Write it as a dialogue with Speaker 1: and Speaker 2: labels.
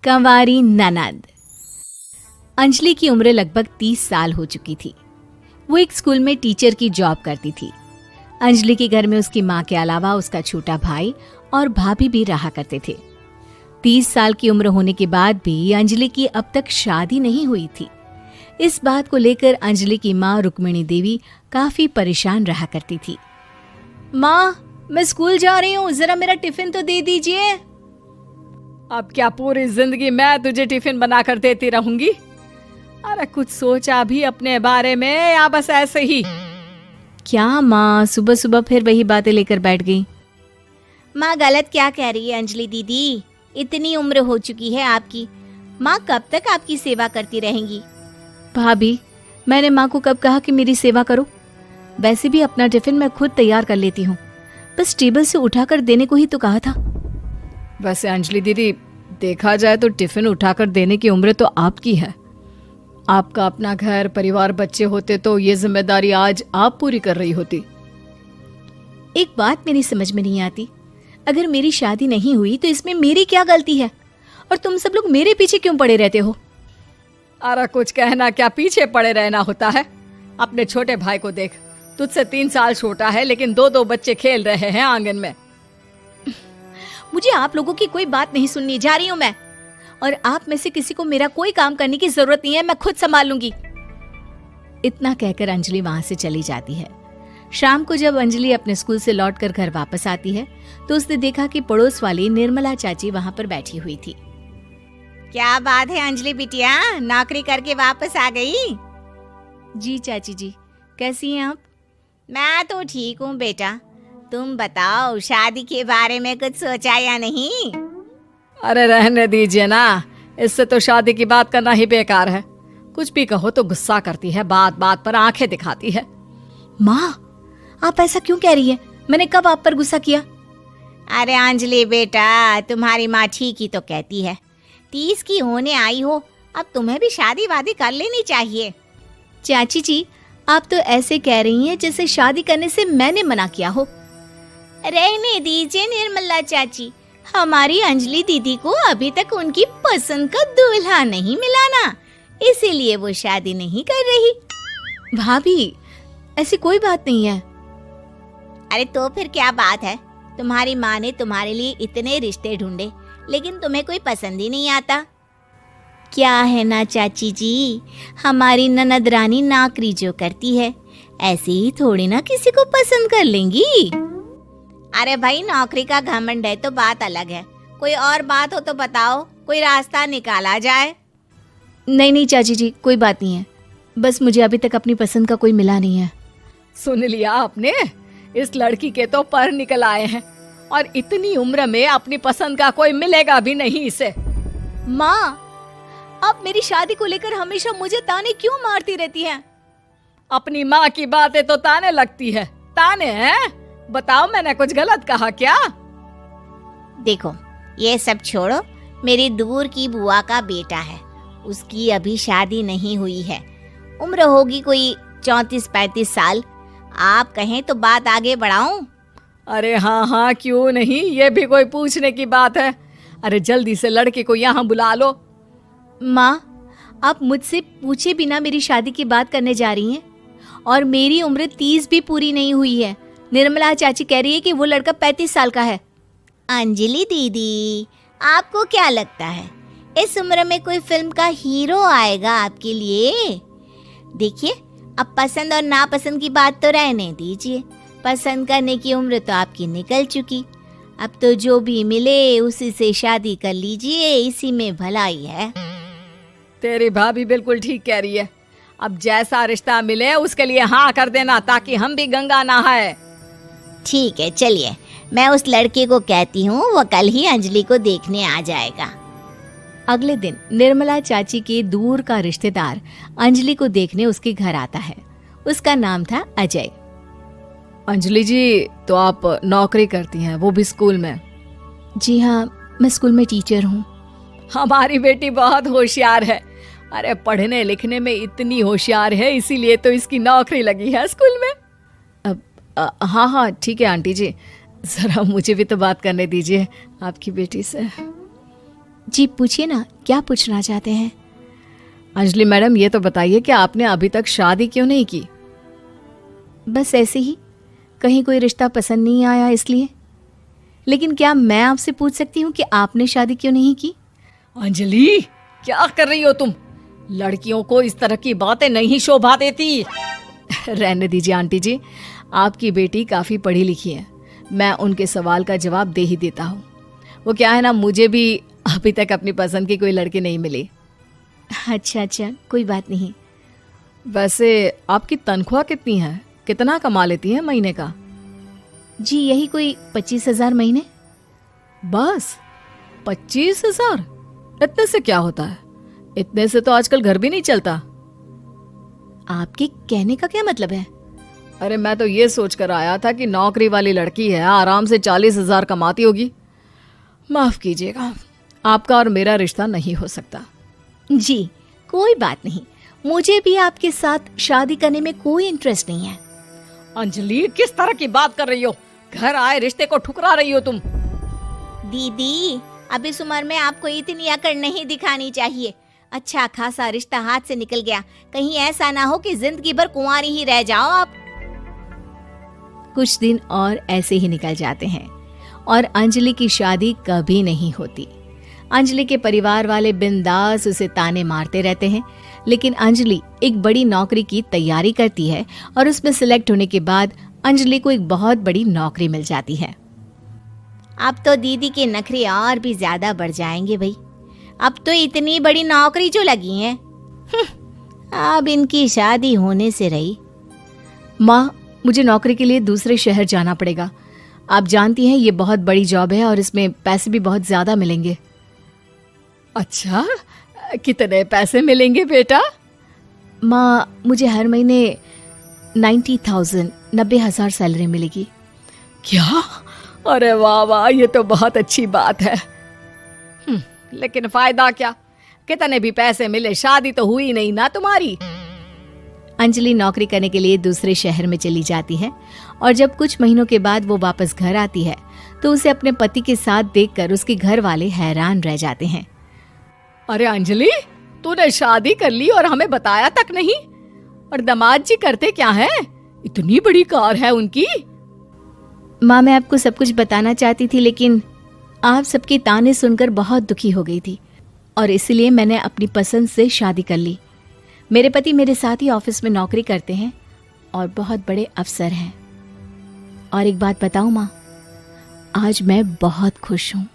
Speaker 1: कंवारी ननद। अंजलि की उम्र लगभग 30 साल हो चुकी थी। वो एक स्कूल में टीचर की जॉब करती थी। अंजलि के घर में उसकी माँ के अलावा उसका छोटा भाई और भाभी भी रहा करते थे। 30 साल की उम्र होने के बाद भी अंजलि की अब तक शादी नहीं हुई थी। इस बात को लेकर अंजलि की माँ रुक्मिणी देवी काफी परेशान रहा करती थी। माँ, मैं स्कूल जा रही हूँ, जरा मेरा टिफिन तो दे दीजिए।
Speaker 2: अब क्या पूरी जिंदगी मैं तुझे टिफिन बनाकर देती रहूंगी? अरे कुछ सोचा भी अपने बारे में या बस ऐसे ही?
Speaker 1: क्या माँ, सुबह सुबह फिर वही बातें लेकर बैठ गई।
Speaker 3: माँ गलत क्या कह रही है अंजलि दीदी? इतनी उम्र हो चुकी है आपकी, माँ कब तक आपकी सेवा करती रहेंगी?
Speaker 1: भाभी, मैंने माँ को कब कहा कि मेरी सेवा करो? वैसे भी अपना टिफिन मैं खुद तैयार कर लेती हूँ, बस टेबल से उठाकर देने को ही तो कहा था।
Speaker 2: वैसे अंजलि दीदी, देखा जाए तो टिफिन उठाकर देने की उम्र तो आपकी है। आपका अपना घर परिवार बच्चे होते तो ये जिम्मेदारी आज आप पूरी कर रही होती।
Speaker 1: एक बात मेरी समझ में नहीं आती, अगर मेरी शादी नहीं हुई तो इसमें मेरी क्या गलती है और तुम सब लोग मेरे पीछे क्यों पड़े रहते हो?
Speaker 2: अरे कुछ कहना क्या पीछे पड़े रहना होता है? अपने छोटे भाई को देख, तुझसे 3 साल छोटा है लेकिन 2 बच्चे खेल रहे हैं आंगन में।
Speaker 1: मुझे आप लोगों की कोई बात नहीं सुननी, जा रही हूँ मैं। और आप में से किसी को मेरा कोई काम करने की जरूरत नहीं है, मैं खुद संभाल लूंगी। इतना कहकर अंजलि वहां से चली जाती है। शाम को जब अंजलि अपने स्कूल से लौटकर घर वापस आती है तो उसने देखा कि पड़ोस वाली निर्मला चाची वहां पर बैठी हुई थी।
Speaker 3: क्या बात है अंजलि बिटिया, नौकरी करके वापस आ गई?
Speaker 1: जी चाची जी, कैसी हैं आप?
Speaker 3: मैं तो ठीक हूँ बेटा, तुम बताओ शादी के बारे में कुछ सोचा या नहीं?
Speaker 2: अरे रहने दीजिए ना, इससे तो शादी की बात करना ही बेकार है। कुछ भी कहो तो गुस्सा करती है, बात बात पर आंखें दिखाती है।
Speaker 1: माँ, आप ऐसा क्यों कह रही है? मैंने कब आप पर गुस्सा किया?
Speaker 3: अरे अंजलि बेटा, तुम्हारी माँ ठीक ही तो कहती है। 30 की होने आई हो, अब तुम्हें भी शादी वादी कर लेनी चाहिए।
Speaker 1: चाची जी, आप तो ऐसे कह रही हैं जैसे शादी करने से मैंने मना किया हो।
Speaker 3: रहने दीजिए निर्मला चाची, हमारी अंजलि दीदी को अभी तक उनकी पसंद का दूल्हा नहीं मिला ना, इसीलिए वो शादी नहीं कर रही।
Speaker 1: भाभी, ऐसी कोई बात नहीं है।
Speaker 3: अरे तो फिर क्या बात है? तुम्हारी माँ ने तुम्हारे लिए इतने रिश्ते ढूंढे लेकिन तुम्हें कोई पसंद ही नहीं आता। क्या है ना चाची जी, हमारी ननद रानी नौकरी जो करती है ऐसे ही थोड़ी ना किसी को पसंद कर लेंगी। अरे भाई, नौकरी का घमंड है तो बात अलग है, कोई और बात हो तो बताओ, कोई रास्ता निकाला जाए।
Speaker 1: नहीं नहीं चाची जी, कोई बात नहीं है, बस मुझे अभी तक अपनी पसंद का कोई मिला नहीं है।
Speaker 2: सुन लिया आपने, इस लड़की के तो पर निकल आए हैं और इतनी उम्र में अपनी पसंद का कोई मिलेगा भी नहीं इसे।
Speaker 1: माँ, आप मेरी शादी को लेकर हमेशा मुझे ताने क्यों मारती रहती हैं?
Speaker 2: अपनी माँ की बातें तो ताने लगती है। ताने हैं? बताओ, मैंने कुछ गलत कहा क्या?
Speaker 3: देखो, ये सब छोड़ो, मेरी दूर की बुआ का बेटा है, उसकी अभी शादी नहीं हुई है, उम्र होगी कोई 34-35 साल। आप कहें तो बात आगे बढ़ाऊं?
Speaker 2: अरे हाँ हाँ, क्यों नहीं, ये भी कोई पूछने की बात है। अरे जल्दी से लड़के को यहाँ बुला लो।
Speaker 1: माँ, आप मुझसे पूछे बिना मेरी शादी की बात करने जा रही हैं और मेरी उम्र 30 भी पूरी नहीं हुई है। निर्मला चाची कह रही है कि वो लड़का 35 साल का है।
Speaker 3: अंजलि दीदी, आपको क्या लगता है इस उम्र में कोई फिल्म का हीरो आएगा आपके लिए? देखिए, अब पसंद और नापसंद की बात तो रहने दीजिए, पसंद करने की उम्र तो आपकी निकल चुकी। अब तो जो भी मिले उसी से शादी कर लीजिए, इसी में भलाई है।
Speaker 2: तेरी भाभी बिल्कुल ठीक कह रही है। अब जैसा रिश्ता मिले उसके लिए हाँ कर देना, ताकि हम भी गंगा नहाए।
Speaker 3: ठीक है, चलिए मैं उस लड़के को कहती हूँ, वो कल ही अंजलि को देखने आ जाएगा।
Speaker 1: अगले दिन निर्मला चाची के दूर का रिश्तेदार अंजलि को देखने उसके घर आता है। उसका नाम था अजय।
Speaker 2: अंजलि जी, तो आप नौकरी करती हैं, वो भी स्कूल में?
Speaker 1: जी हाँ, मैं स्कूल में टीचर हूँ।
Speaker 2: हमारी बेटी बहुत होशियार है। अरे पढ़ने लिखने में इतनी होशियार है, इसीलिए तो इसकी नौकरी लगी है स्कूल में।
Speaker 1: हाँ हाँ ठीक है आंटी जी, जरा मुझे भी तो बात करने दीजिए आपकी बेटी से। जी पूछिए ना, क्या पूछना चाहते हैं?
Speaker 2: अंजलि मैडम, ये तो बताइए कि आपने अभी तक शादी क्यों नहीं की?
Speaker 1: बस ऐसे ही, कहीं कोई रिश्ता पसंद नहीं आया इसलिए। लेकिन क्या मैं आपसे पूछ सकती हूँ कि आपने शादी क्यों नहीं की?
Speaker 2: अंजलि, क्या कर रही हो तुम? लड़कियों को इस तरह की बातें नहीं शोभा देती। रहने दीजिए आंटी जी, आपकी बेटी काफ़ी पढ़ी लिखी है, मैं उनके सवाल का जवाब दे ही देता हूँ। वो क्या है ना, मुझे भी अभी तक अपनी पसंद की कोई लड़की नहीं मिली।
Speaker 1: अच्छा, कोई बात नहीं।
Speaker 2: वैसे आपकी तनख्वाह कितनी है? कितना कमा लेती हैं महीने का?
Speaker 1: जी यही कोई 25,000 महीने।
Speaker 2: बस 25,000? इतने से क्या होता है? इतने से तो आजकल घर भी नहीं चलता।
Speaker 1: आपके कहने का क्या मतलब है?
Speaker 2: अरे मैं तो ये सोच कर आया था कि नौकरी वाली लड़की है, आराम से 40,000 कमाती होगी। माफ कीजिएगा, आपका और मेरा रिश्ता नहीं हो सकता।
Speaker 1: जी कोई बात नहीं, मुझे भी आपके साथ शादी करने में कोई इंटरेस्ट नहीं है।
Speaker 2: अंजलि, किस तरह की बात कर रही हो? घर आए रिश्ते को ठुकरा रही हो तुम।
Speaker 3: दीदी, अब इस उम्र में आपको इतनी अकड़ नहीं दिखानी चाहिए। अच्छा खासा रिश्ता हाथ से निकल गया, कहीं ऐसा ना हो कि जिंदगी भर कुंवारी ही रह जाओ आप।
Speaker 1: कुछ दिन और ऐसे ही निकल जाते हैं और अंजलि की शादी कभी नहीं होती। अंजलि के परिवार वाले बिंदास उसे ताने मारते रहते हैं, लेकिन अंजलि एक बड़ी नौकरी की तैयारी करती है और उसमें सिलेक्ट होने के बाद अंजलि को एक बहुत बड़ी नौकरी मिल जाती है।
Speaker 3: अब तो दीदी के नखरे और भी ज्यादा बढ़ जाएंगे भाई। अब तो इतनी बड़ी नौकरी जो लगी है, अब इनकी शादी होने से रही।
Speaker 1: माँ, मुझे नौकरी के लिए दूसरे शहर जाना पड़ेगा। आप जानती हैं ये बहुत बड़ी जॉब है और इसमें पैसे भी बहुत ज्यादा मिलेंगे।
Speaker 2: अच्छा, कितने पैसे मिलेंगे बेटा?
Speaker 1: माँ, मुझे हर महीने 90,000 सैलरी मिलेगी।
Speaker 2: क्या? अरे वाह वाह, ये तो बहुत अच्छी बात है। लेकिन फायदा क्या? कितने भी पैसे मिले, शादी तो हुई नहीं ना तुम्हारी।
Speaker 1: अंजलि नौकरी करने के लिए दूसरे शहर में चली जाती है और जब कुछ महीनों के बाद वो वापस घर आती है तो उसे अपने पति के साथ देखकर उसके घर वाले हैरान रह जाते हैं।
Speaker 2: अरे अंजलि, तूने शादी कर ली और हमें बताया तक नहीं। और दामाद जी करते क्या है? इतनी बड़ी कार है उनकी।
Speaker 1: माँ, मैं आपको सब कुछ बताना चाहती थी, लेकिन आप सबके ताने सुनकर बहुत दुखी हो गई थी और इसलिए मैंने अपनी पसंद से शादी कर ली। मेरे पति मेरे साथ ही ऑफिस में नौकरी करते हैं और बहुत बड़े अफसर हैं। और एक बात बताऊं माँ, आज मैं बहुत खुश हूँ।